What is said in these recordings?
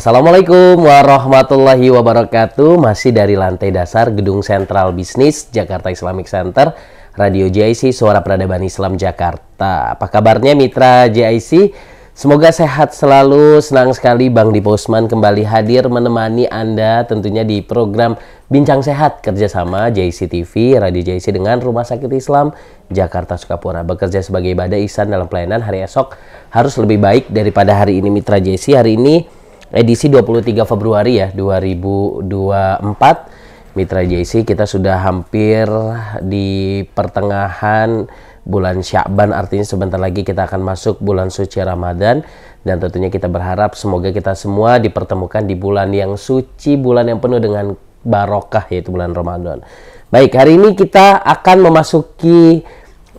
Assalamualaikum warahmatullahi wabarakatuh. Masih dari lantai dasar Gedung Sentral Bisnis Jakarta Islamic Center, Radio JIC, Suara Peradaban Islam Jakarta. Apa kabarnya mitra JIC? Semoga sehat selalu. Senang sekali Bang Dipa Usman kembali hadir menemani Anda tentunya di program Bincang Sehat kerjasama JIC TV, Radio JIC dengan Rumah Sakit Islam Jakarta Sukapura. Bekerja sebagai ibadah ihsan dalam pelayanan, hari esok harus lebih baik daripada hari ini mitra JIC. Hari ini edisi 23 Februari ya 2024. Mitra JIC, kita sudah hampir di pertengahan bulan Sya'ban, artinya sebentar lagi kita akan masuk bulan suci Ramadan, dan tentunya kita berharap semoga kita semua dipertemukan di bulan yang suci, bulan yang penuh dengan barokah, yaitu bulan Ramadan. Baik, hari ini kita akan memasuki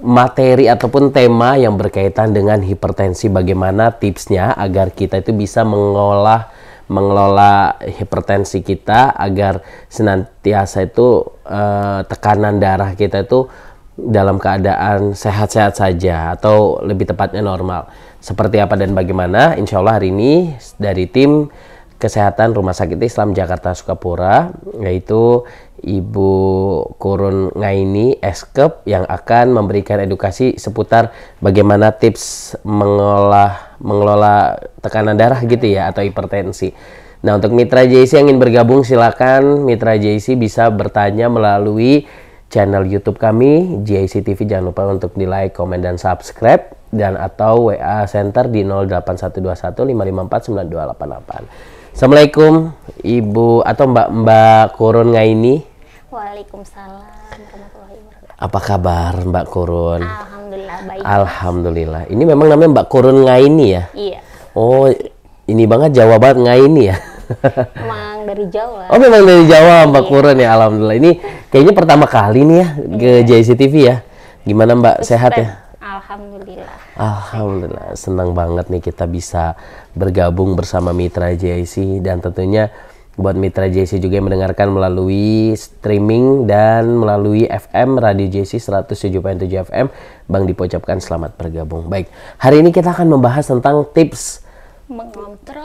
materi ataupun tema yang berkaitan dengan hipertensi. Bagaimana tipsnya agar kita itu bisa mengelola hipertensi kita agar senantiasa itu tekanan darah kita itu dalam keadaan sehat-sehat saja atau lebih tepatnya normal. Seperti apa dan bagaimana? Insya Allah hari ini dari tim Kesehatan Rumah Sakit Islam Jakarta Sukapura, yaitu Ibu Qurun Ngaini Eskep, yang akan memberikan edukasi seputar bagaimana tips mengelola tekanan darah gitu ya, atau hipertensi. Nah, untuk mitra JIC yang ingin bergabung, silakan mitra JIC bisa bertanya melalui channel YouTube kami JIC TV. Jangan lupa untuk di like, komen, dan subscribe, dan atau WA Center di 081215549288. Assalamualaikum Ibu atau Mbak Qurun Ngaini. Waalaikumsalam warahmatullahi wabarakatuh. Apa kabar Mbak Qurun? Alhamdulillah baik. Alhamdulillah. Ini memang namanya Mbak Qurun Ngaini ya? Iya. Oh, ini banget Jawa banget Ngaini ya? Memang dari Jawa. Oh, memang dari Jawa Mbak Qurun ya. Alhamdulillah. Ini kayaknya pertama kali nih ya ke JIC TV ya. Gimana Mbak, sehat ya? Alhamdulillah. Alhamdulillah, senang banget nih kita bisa bergabung bersama mitra JIC, dan tentunya buat mitra JIC juga yang mendengarkan melalui streaming dan melalui FM Radio JIC 107.7 FM, Bang Dipa ucapkan selamat bergabung. Baik, hari ini kita akan membahas tentang tips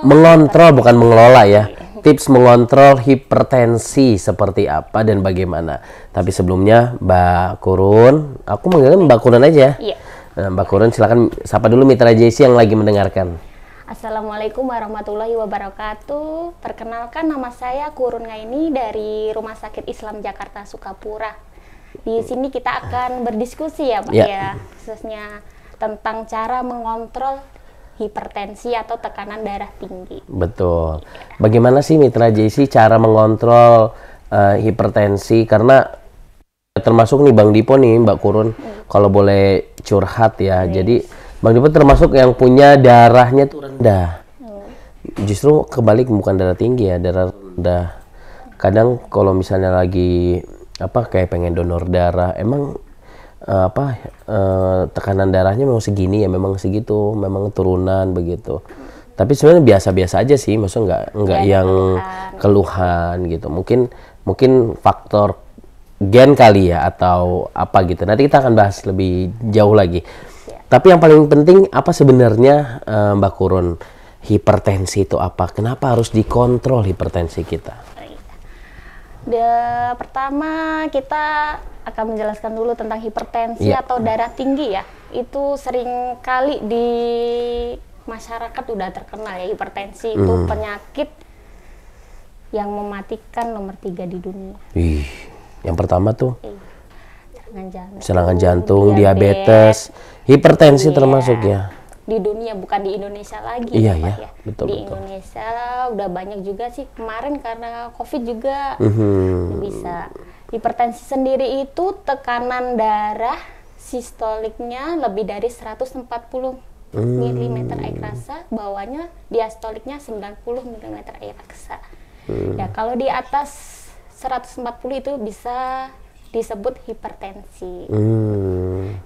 mengontrol bukan mengelola ya. Tips mengontrol hipertensi seperti apa dan bagaimana. Tapi sebelumnya Mbak Qurun, aku manggilnya Mbak Qurun aja. Iya. Nah, Mbak Qurun, silakan sapa dulu mitra JIC yang lagi mendengarkan. Assalamualaikum warahmatullahi wabarakatuh. Perkenalkan, nama saya Qurun Ngaini dari Rumah Sakit Islam Jakarta Sukapura. Di sini kita akan berdiskusi ya Pak ya, khususnya tentang cara mengontrol hipertensi atau tekanan darah tinggi. Betul. Bagaimana sih mitra JIC cara mengontrol hipertensi? Karena termasuk nih Bang Dipo nih Mbak Qurun, kalau boleh curhat ya. Jadi Bang Dipo termasuk yang punya darahnya tuh rendah. Justru kebalik, bukan darah tinggi ya, darah rendah. Kadang kalau misalnya lagi kayak pengen donor darah, emang tekanan darahnya memang segini ya, memang segitu, memang turunan begitu. Tapi sebenarnya biasa-biasa aja sih, maksudnya nggak yang keluhan gitu. Mungkin faktor gen kali ya, atau apa gitu. Nanti kita akan bahas lebih jauh lagi. Tapi yang paling penting, apa sebenarnya Mbak Qurun, hipertensi itu apa? Kenapa harus dikontrol hipertensi kita? Pertama kita akan menjelaskan dulu tentang hipertensi atau darah tinggi ya. Itu sering kali di masyarakat udah terkenal ya, hipertensi itu penyakit yang mematikan nomor 3 di dunia. Yang pertama tuh serangan jantung, diabetes, hipertensi termasuk ya. Di dunia, bukan di Indonesia lagi. Iya ya, ya, betul. Di Indonesia udah banyak juga sih, kemarin karena COVID juga bisa. Hipertensi sendiri itu tekanan darah sistoliknya lebih dari 140 mm air raksa, bawahnya diastoliknya 90 mm air raksa. Ya, kalau di atas 140 itu bisa disebut hipertensi.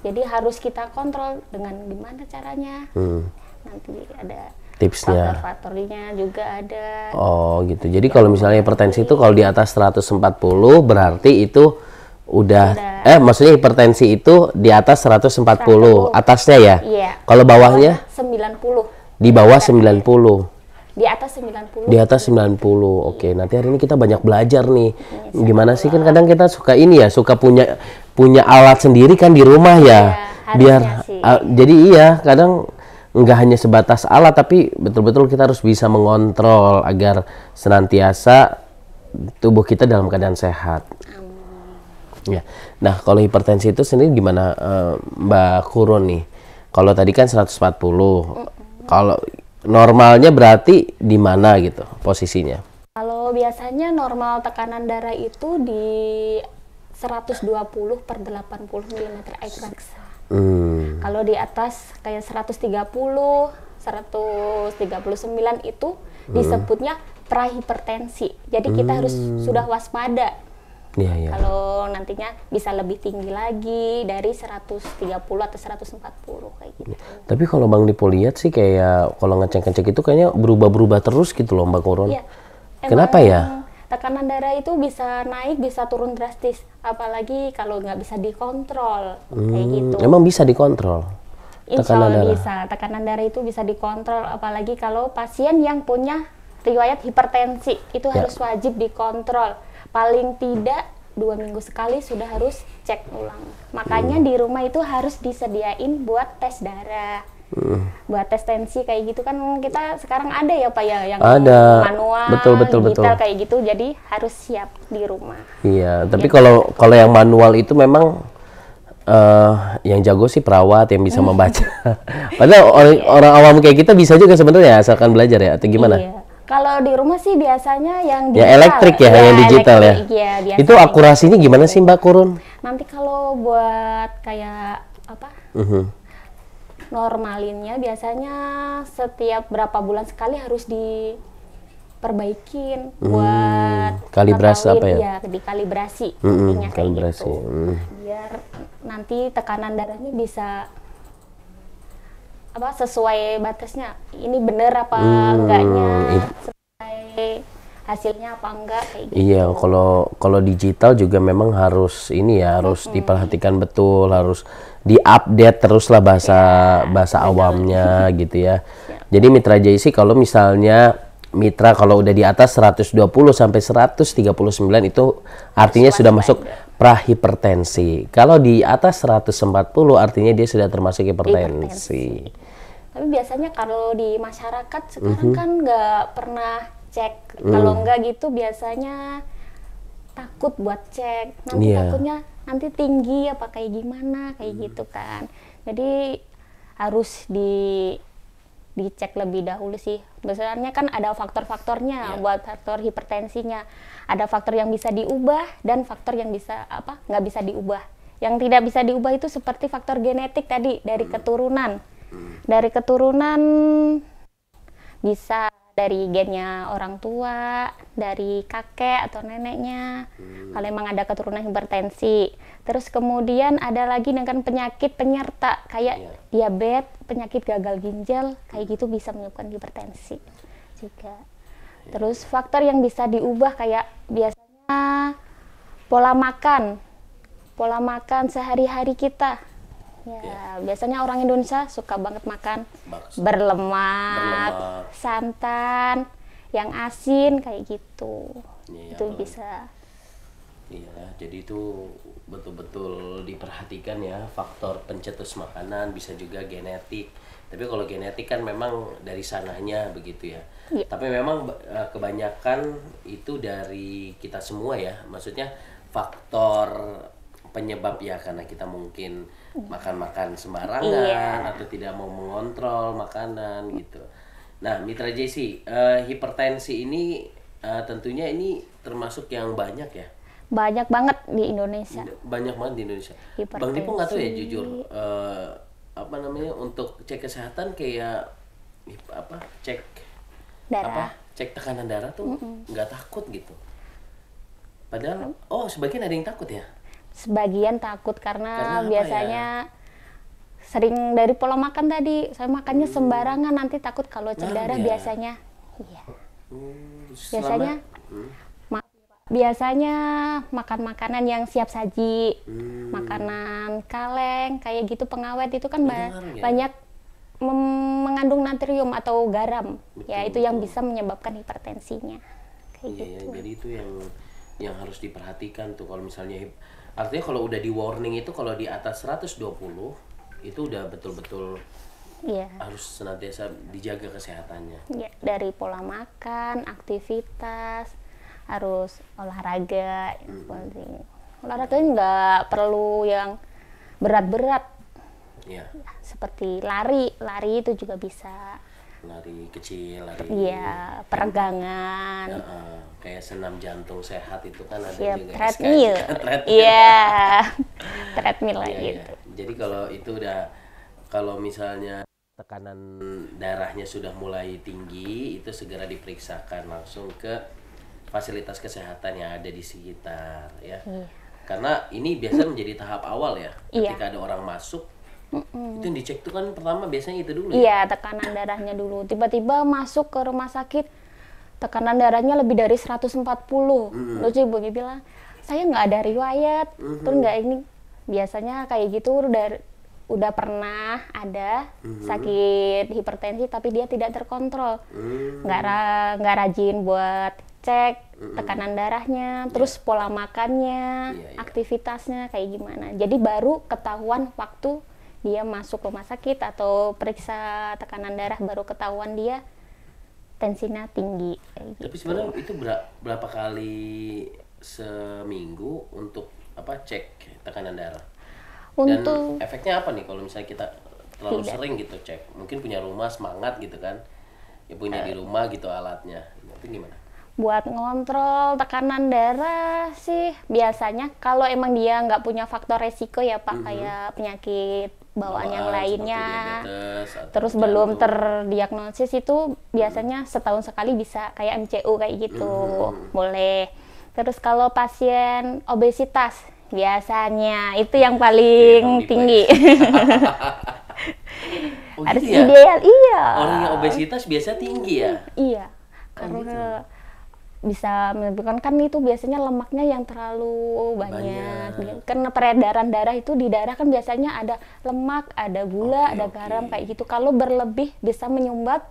Jadi harus kita kontrol dengan gimana caranya. Nanti ada tipsnya. Faktor-faktornya juga ada. Oh gitu. Jadi kalau misalnya hipertensi itu kalau di atas 140 berarti itu udah maksudnya hipertensi itu di atas 140 atasnya ya? Iya. Kalau bawahnya? 90. Di bawah 90. Di atas 90. Di atas 90. Oke, nanti hari ini kita banyak belajar nih. Gimana sih, kan kadang kita suka ini ya, suka punya alat sendiri kan di rumah ya. Biar jadi iya, kadang nggak hanya sebatas alat, tapi betul-betul kita harus bisa mengontrol agar senantiasa tubuh kita dalam keadaan sehat. Ya. Nah, kalau hipertensi itu sendiri gimana, Mbak Kurun nih? Kalau tadi kan 140. Kalau normalnya berarti di mana gitu posisinya? Kalau biasanya normal tekanan darah itu di 120 per 80 mm air raksa. Kalau di atas kayak 130, 139 itu disebutnya prahipertensi. Jadi kita harus sudah waspada. Ya. Kalau nantinya bisa lebih tinggi lagi dari 130 atau 140 kayak gitu. Tapi kalau Bang Dipo lihat sih kayak kalau ngecek-ngecek itu kayaknya berubah-berubah terus gitu loh Mbak Kurun. Iya. Kenapa ya? Tekanan darah itu bisa naik, bisa turun drastis. Apalagi kalau nggak bisa dikontrol kayak gitu. Emang bisa dikontrol? Insya Allah bisa. Tekanan darah itu bisa dikontrol. Apalagi kalau pasien yang punya riwayat hipertensi itu harus wajib dikontrol. Paling tidak 2 minggu sekali sudah harus cek ulang. Makanya di rumah itu harus disediain buat tes darah, buat tes tensi kayak gitu kan. Kita sekarang ada ya Pak ya yang ada. manual, betul. kayak gitu. Jadi harus siap di rumah. Iya, tapi kalau yang manual itu memang yang jago sih perawat yang bisa membaca. Padahal orang awam kayak kita bisa juga sebenarnya asalkan belajar ya, atau gimana? Iya. Kalau di rumah sih biasanya yang digital, ya elektrik ya, yang digital elektrik, ya. Itu akurasinya gimana sih Mbak Kurun? Nanti kalau buat kayak apa? Normalinnya biasanya setiap berapa bulan sekali harus diperbaikin buat kalibrasi apa ya? Ya, dikalibrasi intinya kayak kalibrasi. gitu. Biar nanti tekanan darahnya bisa sesuai batasnya, ini bener apa enggaknya, sesuai hasilnya apa enggak kayak gitu. Iya, kalau digital juga memang harus ini ya, harus diperhatikan betul, harus diupdate terus lah bahasa awamnya gitu ya. Jadi Mitra JC kalau misalnya Mitra kalau udah di atas 120 sampai 139 itu artinya sudah masuk prahipertensi. Kalau di atas 140 artinya dia sudah termasuk hipertensi. Tapi biasanya kalau di masyarakat sekarang kan nggak pernah cek. Kalau nggak gitu biasanya takut buat cek. Nanti takutnya nanti tinggi apa kayak gimana kayak gitu kan. Jadi harus dicek lebih dahulu sih. Biasanya kan ada faktor-faktornya buat faktor hipertensinya. Ada faktor yang bisa diubah dan faktor yang bisa nggak bisa diubah. Yang tidak bisa diubah itu seperti faktor genetik tadi dari keturunan. Dari keturunan bisa dari gennya orang tua, dari kakek atau neneknya. Kalau emang ada keturunan hipertensi. Terus kemudian ada lagi dengan penyakit penyerta kayak diabetes, penyakit gagal ginjal, kayak gitu bisa menyebabkan hipertensi juga. Terus faktor yang bisa diubah kayak biasanya pola makan sehari-hari kita. Ya, biasanya orang Indonesia suka banget makan berlemak, santan, yang asin kayak gitu. Itu bisa. Iya, jadi itu betul-betul diperhatikan ya, faktor pencetus makanan, bisa juga genetik. Tapi kalau genetik kan memang dari sananya begitu ya. Tapi memang kebanyakan itu dari kita semua ya. Maksudnya faktor penyebab ya karena kita mungkin makan sembarangan atau tidak mau mengontrol makanan gitu. Nah, Mitra JC, hipertensi ini tentunya ini termasuk yang banyak ya. Banyak banget di Indonesia. Banyak banget di Indonesia. Bang Dipo nggak tahu ya jujur untuk cek kesehatan kayak cek darah. Cek tekanan darah tuh nggak takut gitu. Padahal sebagian ada yang takut ya. Sebagian takut karena biasanya sering dari pola makan tadi. Saya makannya sembarangan, nanti takut kalau cek darah biasanya. Iya. Biasanya makan makanan yang siap saji, makanan kaleng kayak gitu pengawet itu kan banyak mengandung natrium atau garam. Betul, Ya itu yang bisa menyebabkan hipertensinya. Kayak Iya ya, gitu. jadi itu yang harus diperhatikan tuh kalau misalnya artinya kalau udah di warning itu kalau di atas 120 itu udah betul-betul Iya. harus senantiasa dijaga kesehatannya. Ya, dari pola makan, aktivitas, harus olahraga. Penting. Olahraganya nggak perlu yang berat-berat. Ya, Seperti lari itu juga bisa. lari kecil, lari Iya, peregangan. kayak senam jantung sehat itu kan ada Ya, juga treadmill. SKJ, treadmill. Iya, treadmill lah Iya, iya. gitu. Jadi kalau itu udah kalau misalnya tekanan darahnya sudah mulai tinggi itu segera diperiksakan langsung ke fasilitas kesehatan yang ada di sekitar ya. Iya. Karena ini biasa menjadi tahap awal ya. Iya. Ketika ada orang masuk itu yang dicek tuh kan pertama biasanya itu dulu ya. Iya, tekanan darahnya dulu. Tiba-tiba masuk ke rumah sakit, tekanan darahnya lebih dari 140. Terus ibu bilang, saya nggak ada riwayat, terus nggak ini. Biasanya kayak gitu udah pernah ada sakit hipertensi, tapi dia tidak terkontrol. Nggak rajin buat cek tekanan darahnya, terus pola makannya, aktivitasnya kayak gimana. Jadi baru ketahuan waktu dia masuk rumah sakit atau periksa tekanan darah, baru ketahuan dia tensinya tinggi. Tapi Gitu. sebenarnya itu berapa kali seminggu untuk cek tekanan darah? Dan Untuk efeknya apa nih kalau misalnya kita terlalu Tidak. sering gitu cek? Mungkin punya rumah semangat gitu kan, ya punya di rumah gitu alatnya. Itu gimana? buat ngontrol tekanan darah sih biasanya kalau emang dia nggak punya faktor resiko ya Pak, kayak penyakit bawaan yang lainnya, diabetes, atau terus belum jantung. terdiagnosis, itu biasanya setahun sekali bisa kayak MCU kayak gitu, boleh. Terus kalau pasien obesitas biasanya itu yang paling Bang Dipa tinggi. Oh, Harus gitu ya? ideal, iya. Orang yang obesitas biasa tinggi ya? Iya, karena bisa menyebabkan kan itu biasanya lemaknya yang terlalu banyak. Karena peredaran darah itu di darah kan biasanya ada lemak, ada gula, ada garam kayak gitu. Kalau berlebih bisa menyumbat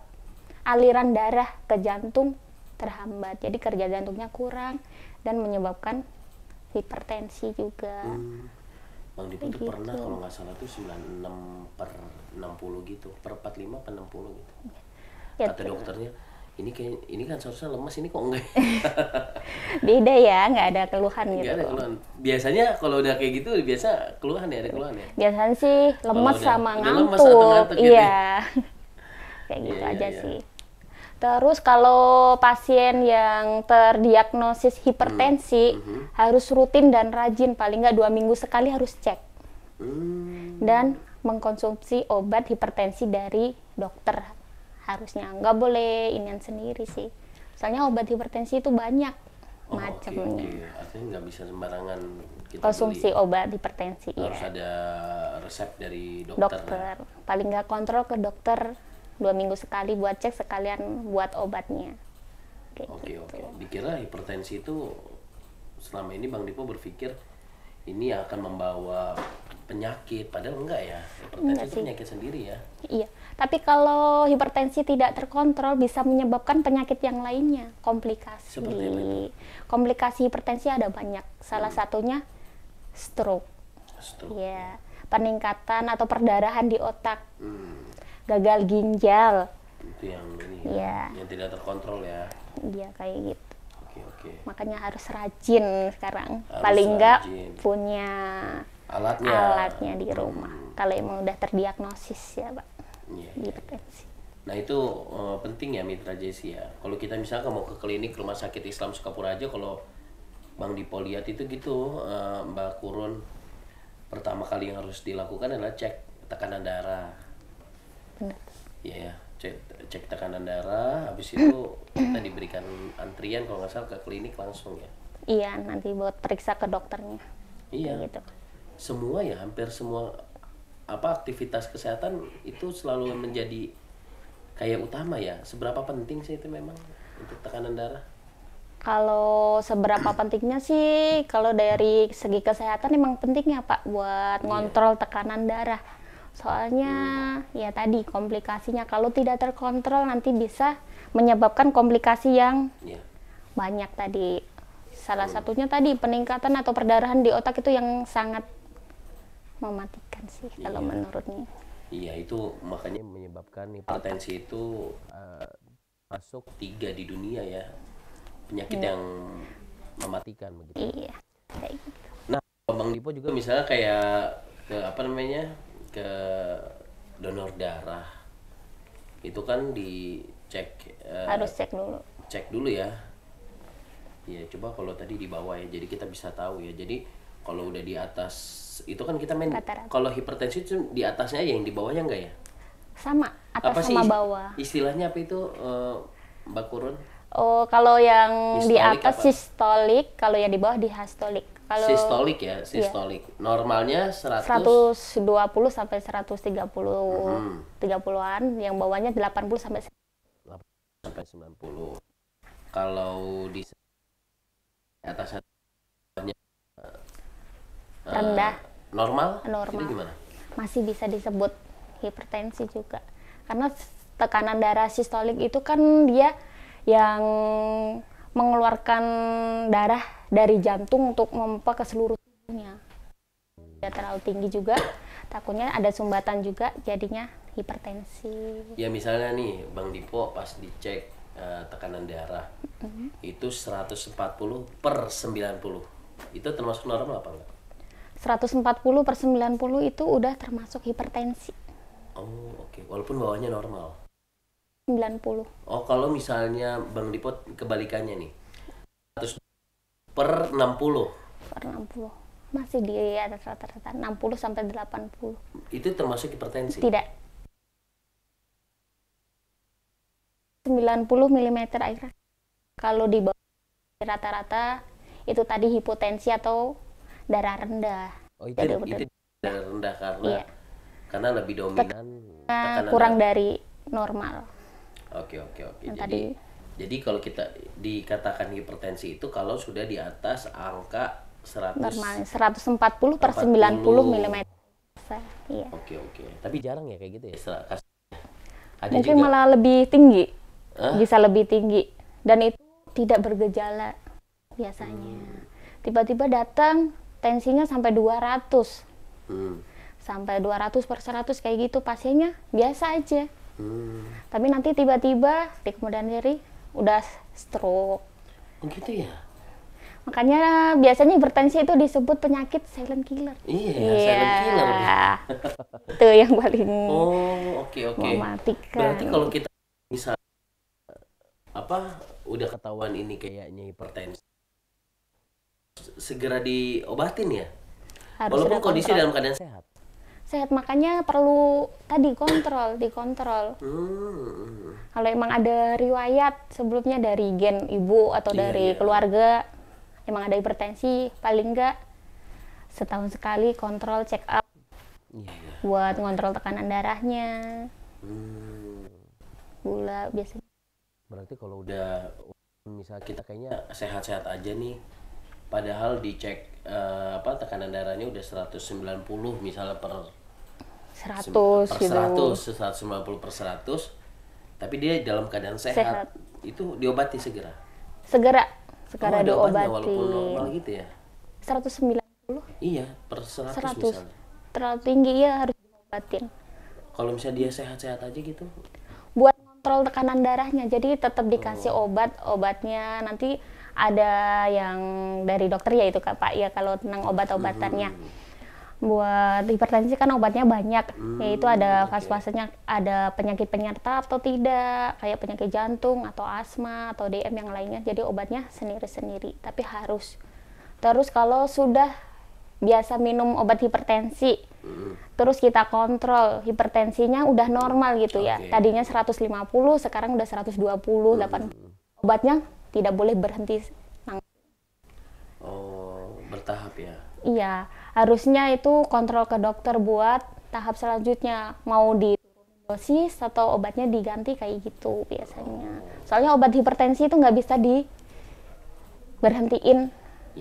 aliran darah ke jantung terhambat. Jadi kerja jantungnya kurang dan menyebabkan hipertensi juga. Bang Dipa tuh pernah kalau nggak salah tuh 96/60 gitu, per 45 per 60 gitu. Ya, Kata dokternya, ini kan seharusnya lemas, ini kok enggak? beda ya, nggak ada keluhan gitu. Nggak ada keluhan. Biasanya kalau udah kayak gitu biasa keluhan ya, ada keluhan ya. Biasanya sih lemes udah- sama udah lemes ngantuk. atau ngantuk gitu Iya. Kayak gitu Iya, aja iya. sih. Terus kalau pasien yang terdiagnosis hipertensi harus rutin dan rajin, paling nggak 2 minggu sekali harus cek dan mengkonsumsi obat hipertensi dari dokter, harusnya nggak boleh inian sendiri sih. Soalnya obat hipertensi itu banyak macamnya. Oke. Artinya nggak bisa sembarangan kita Konsumsi beli. obat hipertensi Harus ya. ada resep dari dokter. Dokter, paling nggak kontrol ke dokter 2 minggu sekali buat cek, sekalian buat obatnya. Kayak Oke, gitu. oke. Dikira hipertensi itu selama ini Bang Dipo berpikir ini akan membawa penyakit, padahal enggak ya. Hipertensi Enggak itu sih. penyakit sendiri ya. Iya, tapi kalau hipertensi tidak terkontrol bisa menyebabkan penyakit yang lainnya, komplikasi. Seperti apa itu? Komplikasi hipertensi ada banyak. Salah satunya stroke. Stroke. Ya, peningkatan atau perdarahan di otak, Hmm, gagal ginjal. itu yang ini Iya. yang tidak terkontrol ya. Iya, kayak gitu. Oke, oke. Makanya harus rajin sekarang. Harus Paling nggak rajin. punya Alatnya. alatnya di rumah. Kalau emang udah terdiagnosis ya, Pak, Iya, iya. hipertensi. Nah itu penting ya Mitra Jesi ya. Kalau kita misalkan mau ke klinik rumah sakit Islam Sukapura aja, kalau Bang Dipo lihat itu gitu, Mbak Kurun, pertama kali yang harus dilakukan adalah cek tekanan darah. Benar. Iya ya, cek tekanan darah. Habis itu kita diberikan antrian kalau nggak salah ke klinik langsung ya. Iya, nanti buat periksa ke dokternya. Iya. Kayak gitu. Semua ya, hampir semua aktivitas kesehatan itu selalu menjadi kayak utama ya. Seberapa penting sih itu memang untuk tekanan darah? Kalau seberapa pentingnya sih, kalau dari segi kesehatan emang penting ya Pak buat ngontrol tekanan darah. Soalnya ya tadi komplikasinya kalau tidak terkontrol nanti bisa menyebabkan komplikasi yang banyak tadi. Salah satunya tadi peningkatan atau perdarahan di otak itu yang sangat mematikan sih kalau menurutnya. Iya, itu makanya menyebabkan hipertensi itu masuk 3 di dunia ya, penyakit yang mematikan begitu. Iya, kayak gitu. Nah, Bang Dipo juga misalnya kayak ke donor darah, itu kan dicek, Harus cek dulu. Ya. Ya, coba kalau tadi di bawah ya, jadi kita bisa tahu ya. Jadi kalau udah di atas itu kan kita main Rata-rata. kalau hipertensi itu di atasnya aja, yang di bawahnya enggak ya? Sama, atas Apa sih sama bawah. istilahnya apa itu, Mbak Kurun? Oh, kalau yang di Distolik atas apa? sistolik, kalau yang di bawah diastolik. Kalau Sistolik ya, sistolik. Normalnya 100 120 sampai 30-an, yang bawahnya 80 sampai 90. Kalau di atas rendah. normal, Normal. itu gimana? Masih bisa disebut hipertensi juga. Karena tekanan darah sistolik itu kan dia yang mengeluarkan darah dari jantung untuk memompa ke seluruh tubuhnya. Dia terlalu tinggi juga, takutnya ada sumbatan juga, jadinya hipertensi. Ya misalnya nih Bang Dipo pas dicek tekanan darah itu 140 per 90, itu termasuk normal apa enggak? 140/90 itu udah termasuk hipertensi. Oh oke, walaupun bawahnya normal. 90 Oh, kalau misalnya Bang Dipo kebalikannya nih, 100 per 60, per 60 masih di atas rata-rata 60 sampai 80. itu termasuk hipertensi? Tidak. 90 mm air. Kalau di bawah rata-rata itu tadi hipotensi atau darah rendah. Oh, itu Jadi darah rendah iya, karena lebih dominan tekanan kurang darah. dari normal. Oke. Yang Jadi kalau kita dikatakan hipertensi itu kalau sudah di atas angka 100. Normal 140/90 mm. Iya. Oke. Tapi jarang ya kayak gitu ya. Ada Mungkin juga. malah lebih tinggi. Hah? Bisa lebih tinggi dan itu tidak bergejala biasanya. Tiba-tiba datang tensinya sampai 200. Sampai 200/100 kayak gitu, pasiennya biasa aja. Tapi nanti tiba-tiba di kemudian hari udah stroke. Oh gitu ya. Makanya biasanya hipertensi itu disebut penyakit silent killer. Iya, silent killer. Itu yang paling Oh, oke. mematikan. Berarti kalau kita bisa udah ketahuan ini kayaknya hipertensi, segera diobatin ya. Harus Walaupun sudah kondisi kontrol. dalam keadaan sehat. Sehat, makanya perlu tadi dikontrol. Kalau emang ada riwayat sebelumnya dari gen ibu atau dari keluarga emang ada hipertensi, paling enggak setahun sekali kontrol check up buat ngontrol tekanan darahnya, gula biasanya. Berarti kalau udah misal kita kayaknya sehat-sehat aja nih, padahal dicek tekanan darahnya udah 190 misalnya per 100 100, 190/100, tapi dia dalam keadaan sehat. Itu diobati segera diobatnya, diobati. walaupun normal gitu ya. 190 Iya, per 100 misalnya. terlalu tinggi ya, harus diobatin. Kalau misalnya dia sehat-sehat aja gitu, Buat kontrol tekanan darahnya, jadi tetap dikasih obatnya. Nanti ada yang dari dokter ya itu Pak ya, kalau tentang obat-obatannya. Buat hipertensi kan obatnya banyak, yaitu ada fase-fasenya, ada penyakit penyerta atau tidak, kayak penyakit jantung atau asma atau DM yang lainnya. Jadi obatnya sendiri-sendiri, tapi harus. Terus kalau sudah biasa minum obat hipertensi, terus kita kontrol hipertensinya udah normal gitu ya. Tadinya 150, sekarang udah 120, 80. Obatnya tidak boleh berhenti. oh bertahap ya. Iya, harusnya itu kontrol ke dokter buat tahap selanjutnya, mau diturunin dosis atau obatnya diganti kayak gitu biasanya. Soalnya obat hipertensi itu nggak bisa diberhentiin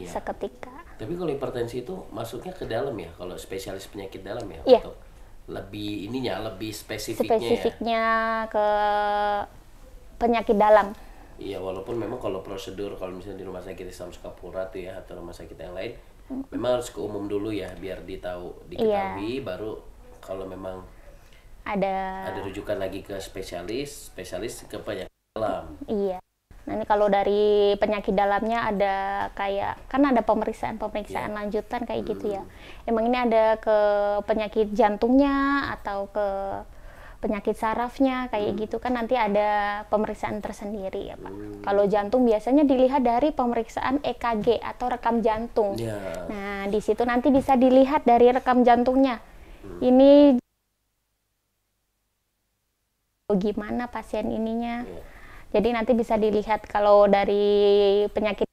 seketika. Tapi kalau hipertensi itu masuknya ke dalam ya, kalau spesialis penyakit dalam ya, Iya. untuk lebih spesifiknya ya. Spesifiknya ke penyakit dalam. Iya, walaupun memang kalau prosedur kalau misalnya di rumah sakit Islam Sukapura tuh ya atau rumah sakit yang lain memang harus ke umum dulu ya biar diketahui baru kalau memang ada rujukan lagi ke spesialis ke penyakit dalam. Iya. Nah, ini kalau dari penyakit dalamnya ada kayak kan ada pemeriksaan lanjutan kayak gitu ya. Emang ini ada ke penyakit jantungnya atau ke penyakit sarafnya kayak gitu kan nanti ada pemeriksaan tersendiri ya Pak. Kalau jantung biasanya dilihat dari pemeriksaan EKG atau rekam jantung. Nah di situ nanti bisa dilihat dari rekam jantungnya. Ini gimana pasien ininya. Jadi nanti bisa dilihat kalau dari penyakit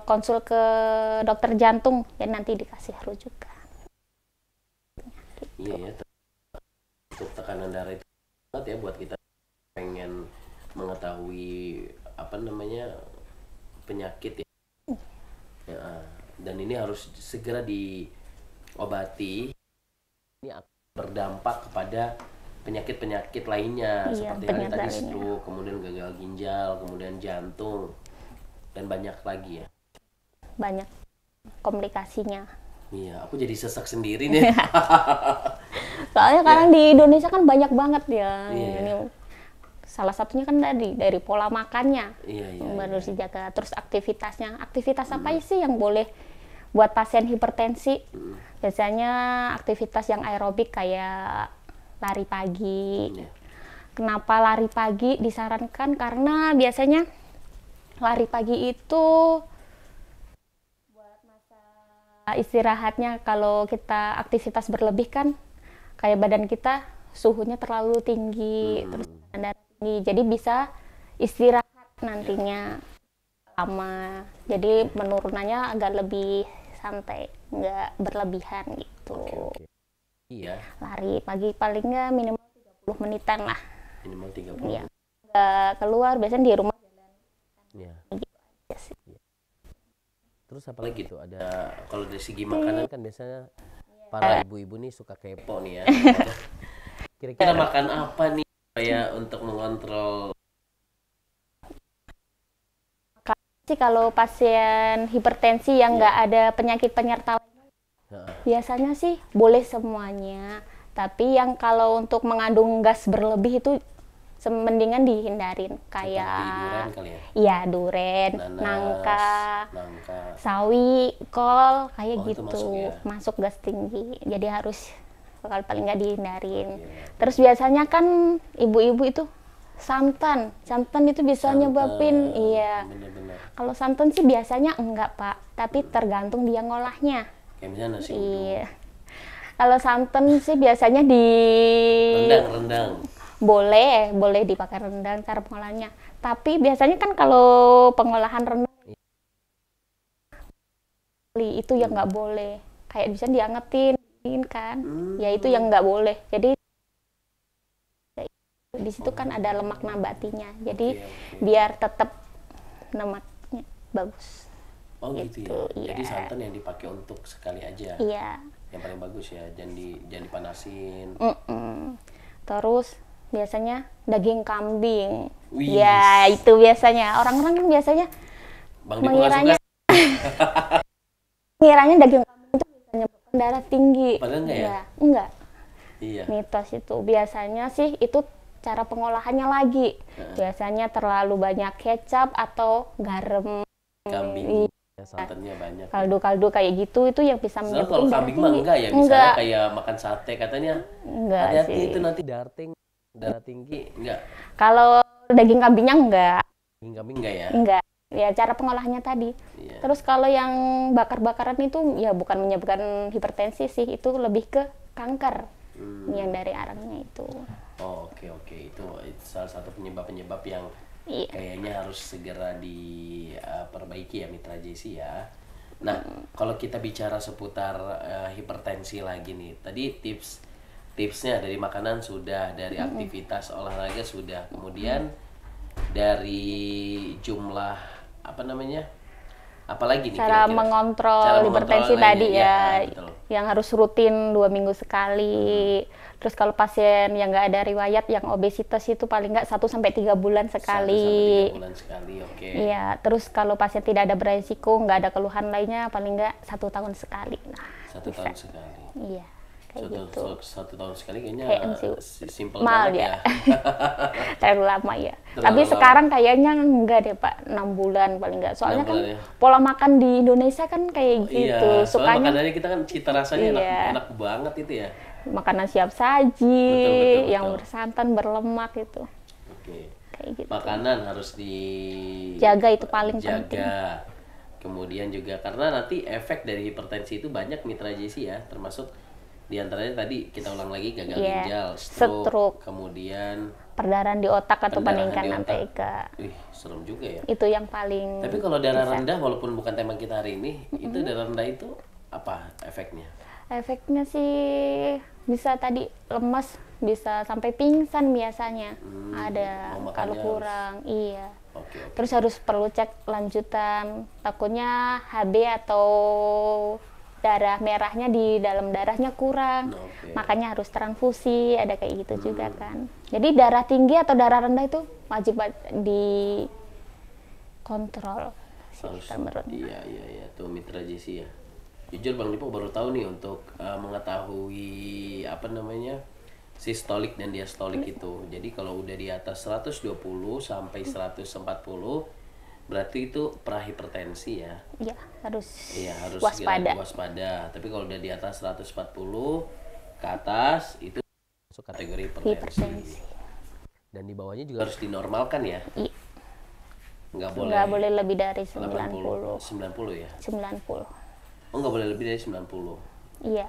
konsul ke dokter jantung ya nanti dikasih rujukan. Iya ya. Untuk tekanan darah itu banget ya buat kita pengen mengetahui penyakit ya. Dan ini harus segera diobati. Ini akan berdampak kepada penyakit-penyakit lainnya seperti yang tadi stroke, kemudian gagal ginjal, kemudian jantung dan banyak lagi ya. Banyak komplikasinya. Iya, aku jadi sesak sendiri nih. Soalnya sekarang di Indonesia kan banyak banget ya. Ini salah satunya kan dari pola makannya harus dijaga. Terus aktivitasnya, aktivitas apa sih yang boleh buat pasien hipertensi? Biasanya aktivitas yang aerobik kayak lari pagi. Kenapa lari pagi disarankan? Karena biasanya lari pagi itu buat masa istirahatnya. Kalau kita aktivitas berlebih kan kayak badan kita suhunya terlalu tinggi, terus darah tinggi, jadi bisa istirahat nantinya lama. Jadi menurunannya agak lebih santai, nggak berlebihan gitu. Iya. Lari pagi paling nggak minimal 30 menitan lah. Minimal 30. Iya. Nggak keluar, biasanya di rumah jalan. Iya. Gitu aja sih. Terus apa lagi tuh? Ada kalau dari segi makanan kan biasanya para ibu-ibu nih suka kepo nih ya. Kira-kira makan apa nih supaya untuk mengontrol? Sih kalau pasien hipertensi yang nggak ada penyakit penyerta biasanya sih boleh semuanya. Tapi yang kalau untuk mengandung gas berlebih itu mendingan dihindarin kayak duren, nangka, sawi, kol kayak gitu masuk gas tinggi. Jadi harus paling nggak dihindarin. Terus biasanya kan ibu-ibu itu santan itu bisa nyebabin Kalau santan sih biasanya enggak Pak, tapi tergantung dia ngolahnya. Kayak misalnya nasi uduk. Kalau santan sih biasanya di rendang. Boleh dipakai rendang cara pengolahannya. Tapi biasanya kan kalau pengolahan rendang itu yang nggak boleh. Kayak bisa diangetin kan. Ya itu yang nggak boleh. Jadi di situ kan ada lemak nabatinya. Jadi biar tetap lemaknya bagus. Oh gitu ya. Jadi santan yang dipakai untuk sekali aja. Iya. Yang paling bagus ya. Jangan dipanasin. Terus biasanya daging kambing. Ya itu biasanya orang-orang kan biasanya mengiranya daging kambing itu bisa menyebabkan darah tinggi. Padahal enggak ya? Enggak. Iya. Mitos itu biasanya sih itu cara pengolahannya lagi. Biasanya terlalu banyak kecap atau garam. Kambing. Santannya banyak. Kaldu-kaldu kayak gitu itu yang bisa menyebabkan kalau kambing mah enggak ya, misalnya kayak makan sate katanya. Enggak hati-hati sih. Itu nanti darah tinggi enggak. Kalau daging kambingnya enggak. Daging kambing enggak ya? Enggak. Ya cara pengolahannya tadi. Terus kalau yang bakar-bakaran itu ya bukan menyebabkan hipertensi sih, itu lebih ke kanker. Yang dari arangnya itu. Oh, oke. Itu salah satu penyebab yang kayaknya harus segera diperbaiki ya Mitra JC ya. Nah, kalau kita bicara seputar hipertensi lagi nih, tadi tipsnya dari makanan sudah, dari aktivitas olahraga sudah, kemudian dari jumlah apalagi nih cara mengontrol hipertensi tadi ya. yang harus rutin 2 minggu sekali. Terus kalau pasien yang nggak ada riwayat yang obesitas itu paling nggak 1 sampai 3 bulan 1 sekali. sampai 3 bulan sekali, oke. Iya, terus kalau pasien tidak ada beresiko, nggak ada keluhan lainnya, paling nggak 1 tahun sekali. Nah, 1 tahun sekali. Iya, kayak gitu. 1 tahun sekali kayaknya simple Mal banget ya. ya. Terlalu lama ya. Terlalu Tapi lama. sekarang kayaknya enggak deh Pak, 6 bulan paling enggak. Soalnya 6 kan bulan ya. pola makan di Indonesia kan kayak gitu. Iya, soalnya Sukanya makanannya kita kan cita rasanya Iya. enak banget itu ya. makanan siap saji, Betul. yang bersantan, berlemak itu. Oke. Kayak gitu. Makanan harus dijaga. Jaga itu paling penting. Kemudian juga karena nanti efek dari hipertensi itu banyak Mitra Jesi ya, termasuk diantaranya tadi kita ulang lagi gagal Iya, ginjal, stroke, stroke. kemudian Perdarahan di otak atau Perdarahan di peningkatan otak. PK. Wih, serem juga ya. Itu yang paling Tapi kalau darah bisa. rendah, walaupun bukan tema kita hari ini, itu darah rendah itu apa efeknya? Efeknya sih bisa tadi lemas, bisa sampai pingsan biasanya. Ada oh, makanya kalau harus- kurang, iya. Oke. Terus harus perlu cek lanjutan. Takutnya HB atau darah merahnya di dalam darahnya kurang. Oke. Makanya harus transfusi, ada kayak gitu juga kan. Jadi darah tinggi atau darah rendah itu wajib dikontrol sih Harus, menurut. iya, tuh Mitra Jesi ya. Jujur Bang Dipo baru tahu nih untuk mengetahui apa namanya sistolik dan diastolik itu. Jadi kalau udah di atas 120 sampai 140 berarti itu prahipertensi ya. Iya, harus Iya, harus waspada. segera waspada. Tapi kalau udah di atas 140 ke atas itu masuk kategori hipertensi. Hipertensi. Dan di bawahnya juga harus dinormalkan ya. Iya. Nggak Boleh lebih dari 80, 90. 90 ya. 90. Oh, nggak boleh lebih dari 90. Iya.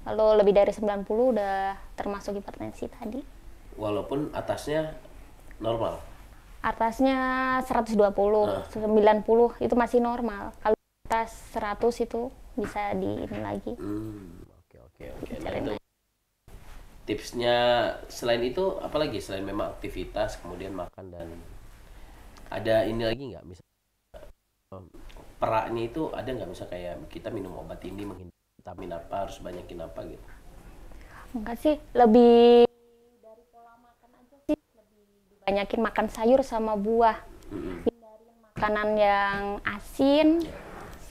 Kalau lebih dari 90 udah termasuk hipertensi tadi. Walaupun atasnya normal. Atasnya 120, 90 itu masih normal. Kalau atas 100 itu bisa di ini lagi. Oke. Nah, itu tipsnya selain itu apalagi selain memang aktivitas kemudian makan dan ada ini lagi nggak misalnya peraknya itu ada nggak misalnya kayak kita minum obat ini menghindari vitamin apa harus banyakin apa gitu. Enggak sih, lebih dari pola makan aja sih, lebih dibanyakin makan sayur sama buah. Hindarin makanan yang asin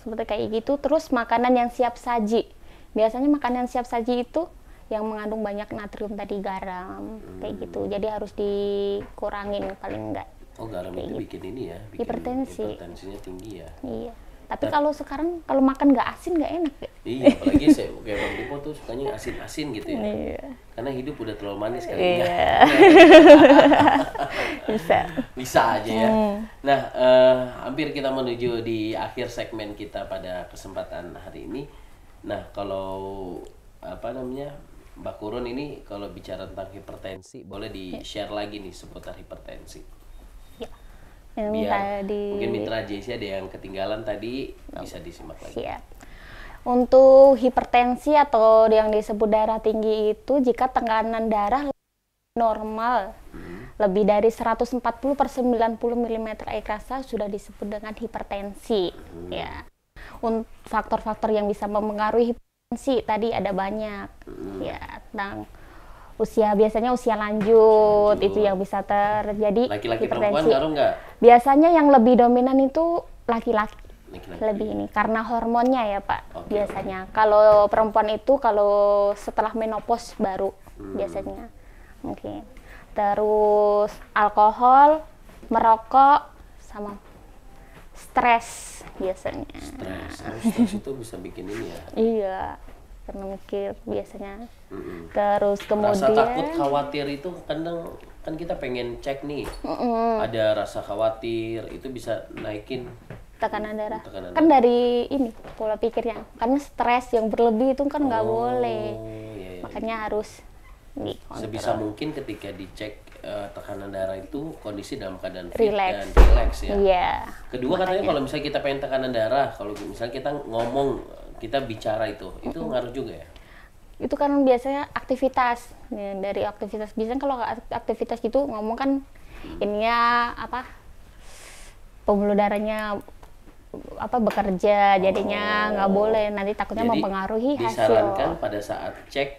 seperti kayak gitu, terus makanan yang siap saji. Biasanya makanan siap saji itu yang mengandung banyak natrium tadi, garam kayak gitu. Jadi harus dikurangin paling enggak. Oh, garam itu bikin ini ya, bikin Hipertensi. hipertensinya tinggi ya. Iya. Tapi kalau sekarang kalau makan nggak asin nggak enak ya. Iya, apalagi saya kayak Bang Dipo tuh sukanya asin-asin gitu ya. Iya. Karena hidup udah terlalu manis kali ya. Iya. Bisa. Bisa aja ya. Nah, hampir kita menuju di akhir segmen kita pada kesempatan hari ini. Nah, kalau apa namanya Mbak Kurun ini kalau bicara tentang hipertensi, boleh di-share lagi nih seputar hipertensi. Yang Biar tadi mungkin Mitra Jesi ada yang ketinggalan tadi bisa disimak lagi. siap. Untuk hipertensi atau yang disebut darah tinggi itu jika tekanan darah normal lebih dari 140/90 mm air krasa sudah disebut dengan hipertensi. Ya. Untuk faktor-faktor yang bisa mempengaruhi hipertensi tadi ada banyak. Ya, tentang usia, biasanya usia lanjut itu yang bisa terjadi Laki-laki perempuan hipertensi. ngaruh nggak? Biasanya yang lebih dominan itu laki-laki. Laki-laki. Lebih ini karena hormonnya ya Pak. Oke, Biasanya kalau perempuan itu kalau setelah menopause baru biasanya mungkin. Terus alkohol, merokok, sama stres biasanya. Stres itu bisa bikin ini ya. Iya, karena mikir biasanya. Terus Rasa kemudian takut khawatir itu kadang kan kita pengen cek nih. Ada rasa khawatir itu bisa naikin tekanan darah. Tekanan Kan dari ini pola pikirnya. Karena stres yang berlebih itu kan nggak boleh. Iya. Makanya harus dikontrol. Sebisa mungkin ketika dicek tekanan darah itu kondisi dalam keadaan fit Relax. dan relax ya. Iya. Kedua katanya kalau misalnya kita pengen tekanan darah, kalau misalnya kita ngomong, kita bicara itu ngaruh juga ya. Itu kan biasanya aktivitas. Ya, dari aktivitas biasanya kalau aktivitas gitu ngomong kan ininya apa? Pembuluh darahnya bekerja, jadinya nggak boleh, nanti takutnya Jadi, mempengaruhi disarankan hasil. pada saat cek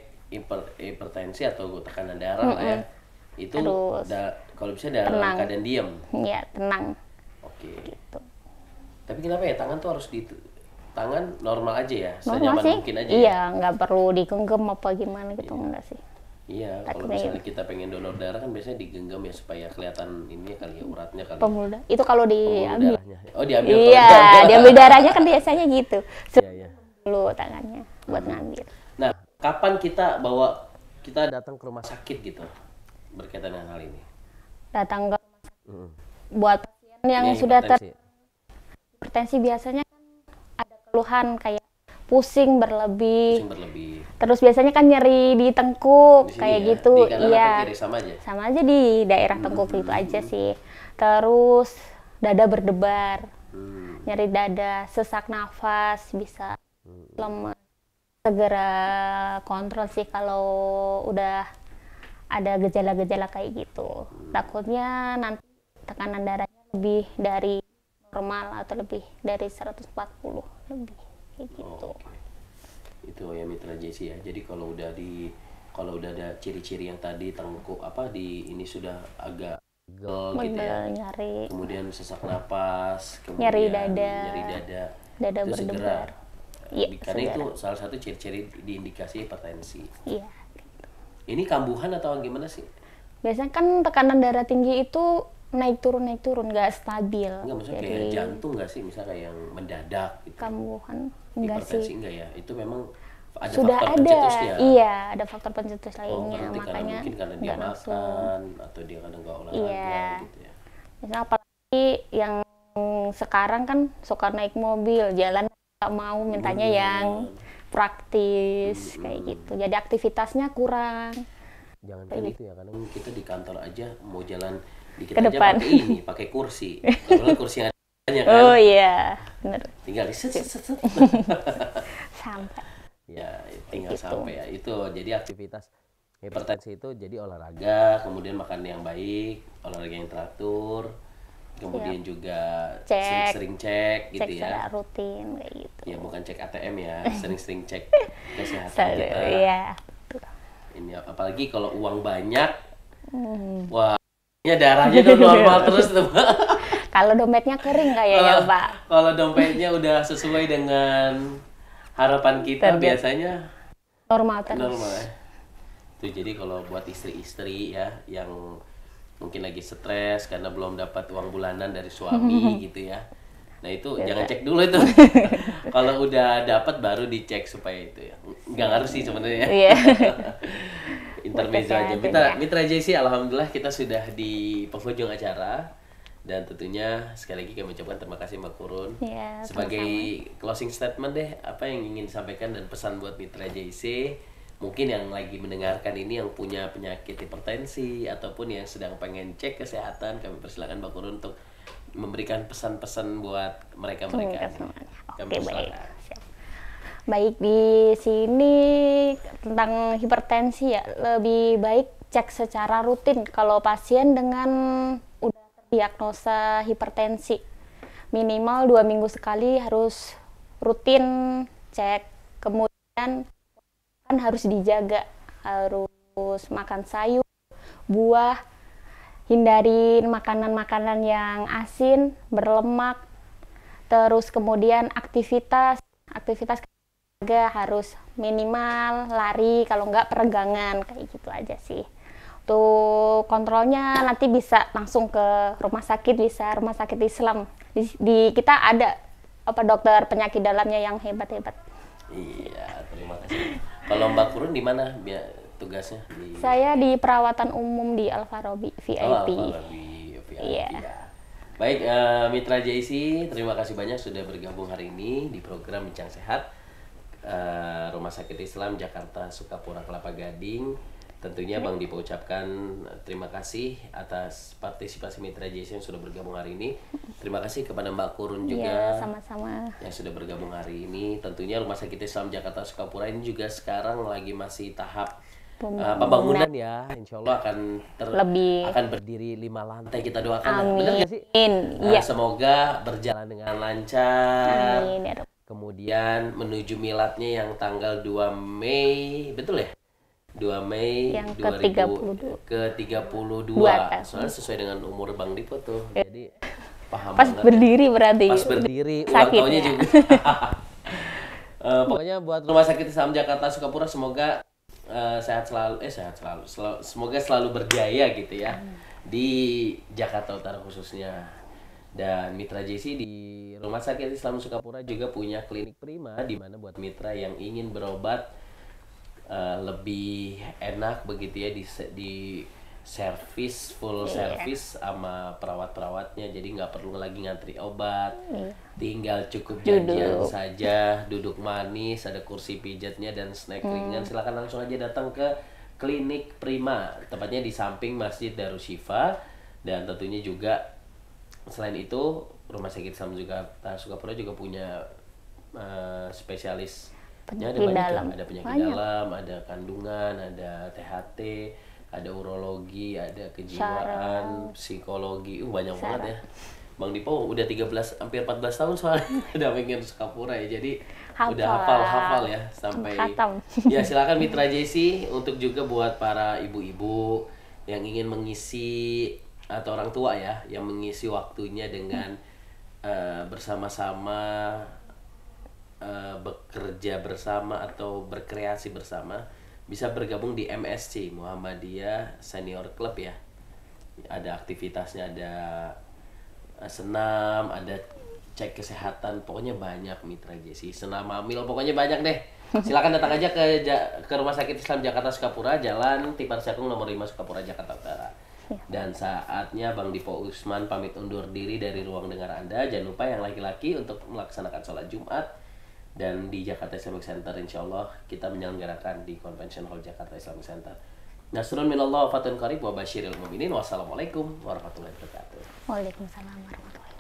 hipertensi atau tekanan darah lah ya, itu Harus kalau bisa dalam tenang. keadaan diam. Ya, tenang Oke. gitu. Tapi kenapa ya tangan tuh harus tangan normal aja ya, Normal senyaman sih, mungkin aja iya, ya. nggak perlu digenggam apa gimana gitu, enggak sih. Iya, kalau Takutnya misalnya kita pengen donor darah kan biasanya digenggam ya supaya kelihatan ini kali ya, uratnya kali. Pembuluh darah itu kalau Pembuluh diambil, darahnya. Oh, diambil. iya, diambil darahnya kan biasanya gitu. Iya, iya. Dulu tangannya buat ngambil. Nah, kapan kita datang ke rumah sakit gitu berkaitan dengan hal ini? Datang ke buat pasien yang Ini sudah hipertensi. hipertensi biasanya kan ada keluhan kayak pusing berlebih, terus biasanya kan nyeri di tengkuk Di sini kayak ya, gitu, di kanan iya, atau kiri sama aja? sama aja di daerah tengkuk itu aja sih. Terus dada berdebar, nyeri dada, sesak nafas, bisa lemas. Segera kontrol sih kalau udah ada gejala-gejala kayak gitu. Takutnya nanti tekanan darahnya lebih dari normal atau lebih dari 140 lebih kayak gitu. Oh, oke. Itu ya Mitra JC ya. Jadi kalau udah ada ciri-ciri yang tadi tengkuk ini sudah agak pegel gitu ya. Nyari, Kemudian sesak napas, nyeri kemudian dada itu berdebar. segera. Iya, Karena segera. itu salah satu ciri-ciri diindikasi hipertensi. Iya. Ini kambuhan atau gimana sih? Biasanya kan tekanan darah tinggi itu naik turun nggak stabil. Enggak, maksudnya kayak jantung nggak sih? Misalnya kayak yang mendadak gitu. Kambuhan enggak Hipertensi sih. enggak ya? Itu memang ada Sudah faktor ada, pencetusnya. iya, ada faktor pencetus Oh, lainnya, berarti makanya mungkin karena dia nggak langsung. makan atau dia kadang nggak olahraga Iya. gitu ya. Misalnya apalagi yang sekarang kan suka naik mobil, jalan nggak mau, mintanya yang praktis kayak gitu. Jadi aktivitasnya kurang. Jangan kayak gitu ya, kadang kita di kantor aja mau jalan dikit Ke aja depan. pakai kursi. Kalau kursi yang ada kan, Oh iya, bener. tinggal set. Sampai. Ya, tinggal Gitu. sampai ya. Itu jadi aktivitas hipertensi itu jadi olahraga, kemudian makan yang baik, olahraga yang teratur, kemudian juga Cek. sering-sering cek gitu Cek ya. secara rutin kayak gitu. Ya bukan cek ATM ya, sering-sering cek kesehatan Selalu, kita. iya. Ini apalagi kalau uang banyak, wah, ini darahnya tuh normal terus tuh. Kalau dompetnya kering kayak ya, Pak. Kalau dompetnya udah sesuai dengan harapan kita, Target. biasanya Normal terus. normal ya. Itu jadi kalau buat istri-istri ya yang mungkin lagi stres karena belum dapat uang bulanan dari suami gitu ya. Nah itu jangan cek dulu itu. Kalau udah dapat baru dicek supaya itu ya. Nggak harus sih sebenarnya. Iya. Intermezzo aja. Mitra JC, alhamdulillah kita sudah di penghujung acara dan tentunya sekali lagi kami ucapkan terima kasih Mbak Kurun. Iya, Sebagai closing statement deh, apa yang ingin disampaikan dan pesan buat Mitra JC, mungkin yang lagi mendengarkan ini yang punya penyakit hipertensi ataupun yang sedang pengen cek kesehatan, kami persilakan Mbak Kurun untuk memberikan pesan-pesan buat mereka-mereka. Kami Oke, baik. persilakan. Siap. Baik, di sini tentang hipertensi ya, lebih baik cek secara rutin kalau pasien dengan udah terdiagnosa hipertensi. Minimal 2 minggu sekali harus rutin cek. Kemudian kan harus dijaga, harus makan sayur, buah, hindarin makanan-makanan yang asin, berlemak. Terus kemudian aktivitas juga harus minimal lari, kalau enggak peregangan, kayak gitu aja sih. Untuk kontrolnya nanti bisa langsung ke rumah sakit, bisa rumah sakit Islam. Di kita ada dokter penyakit dalamnya yang hebat-hebat. Iya, terima kasih. Kalau Mbak Kurun di mana tugasnya? Saya di perawatan umum di Al-Farabi VIP. Al-Farabi VIP. Iya. Baik, Mitra JC, terima kasih banyak sudah bergabung hari ini di program Bincang Sehat Rumah Sakit Islam Jakarta Sukapura Kelapa Gading. Tentunya Bang Dipo ucapkan terima kasih atas partisipasi Mitra JC yang sudah bergabung hari ini. Terima kasih kepada Mbak Kurun juga. Iya, sama-sama. Yang sudah bergabung hari ini. Tentunya Rumah Sakit Islam Jakarta Sukapura ini juga sekarang lagi masih tahap pembangunan ya, insya Allah Lebih. akan berdiri 5 lantai, kita doakan. Benar nggak sih? Iya. Semoga berjalan dengan lancar. Amin ya Rabb. Kemudian menuju miladnya yang tanggal 2 Mei, betul ya? 2 Mei Yang 2000 ke-32. Soalnya sesuai dengan umur Bang Dipo tuh. Jadi paham Pas banget. berdiri berarti. Pas berdiri, ulang Sakitnya. tahunnya juga. Pokoknya buat Rumah Sakit Islam Jakarta Sukapura semoga sehat selalu, semoga selalu berjaya gitu ya di Jakarta Utara khususnya. Dan Mitra JC di Rumah Sakit Islam Sukapura juga punya klinik prima, di mana buat mitra yang ingin berobat lebih enak begitu ya, di servis full service sama perawat-perawatnya, jadi nggak perlu lagi ngantri obat, tinggal cukup janjian saja, duduk manis, ada kursi pijatnya dan snack ringan. Silakan langsung aja datang ke klinik prima, tepatnya di samping Masjid Darushifa. Dan tentunya juga selain itu Rumah Sakit Islam Sukapura juga punya spesialisnya, ada banyak, ada penyakit dalam, ada kandungan, ada THT, ada urologi, ada kejiwaan, psikologi, banyak banget ya. Bang Dipo udah 13 hampir 14 tahun soalnya udah pengen Sukapura ya. Jadi udah hafal ya sampai ya. Silakan Mitra JC untuk juga buat para ibu-ibu yang ingin mengisi, atau orang tua ya, yang mengisi waktunya dengan bersama-sama bekerja bersama atau berkreasi bersama, bisa bergabung di MSC, Muhammadiyah Senior Club ya. Ada aktivitasnya, ada senam, ada cek kesehatan, pokoknya banyak Mitra JC, senam hamil, pokoknya banyak deh. Silakan datang aja ke Rumah Sakit Islam Jakarta Sukapura, Jalan Tipar Cakung nomor 5 Sukapura, Jakarta Utara. Dan saatnya Bang Dipo Usman pamit undur diri dari ruang dengar Anda. Jangan lupa yang laki-laki untuk melaksanakan sholat Jumat. Dan di Jakarta Islamic Center insya Allah kita menyelenggarakan di Convention Hall Jakarta Islamic Center. Nasrun minallah wa fatun qarib wa basyiril mu'minin. Wassalamualaikum warahmatullahi wabarakatuh. Waalaikumsalam warahmatullahi wabarakatuh.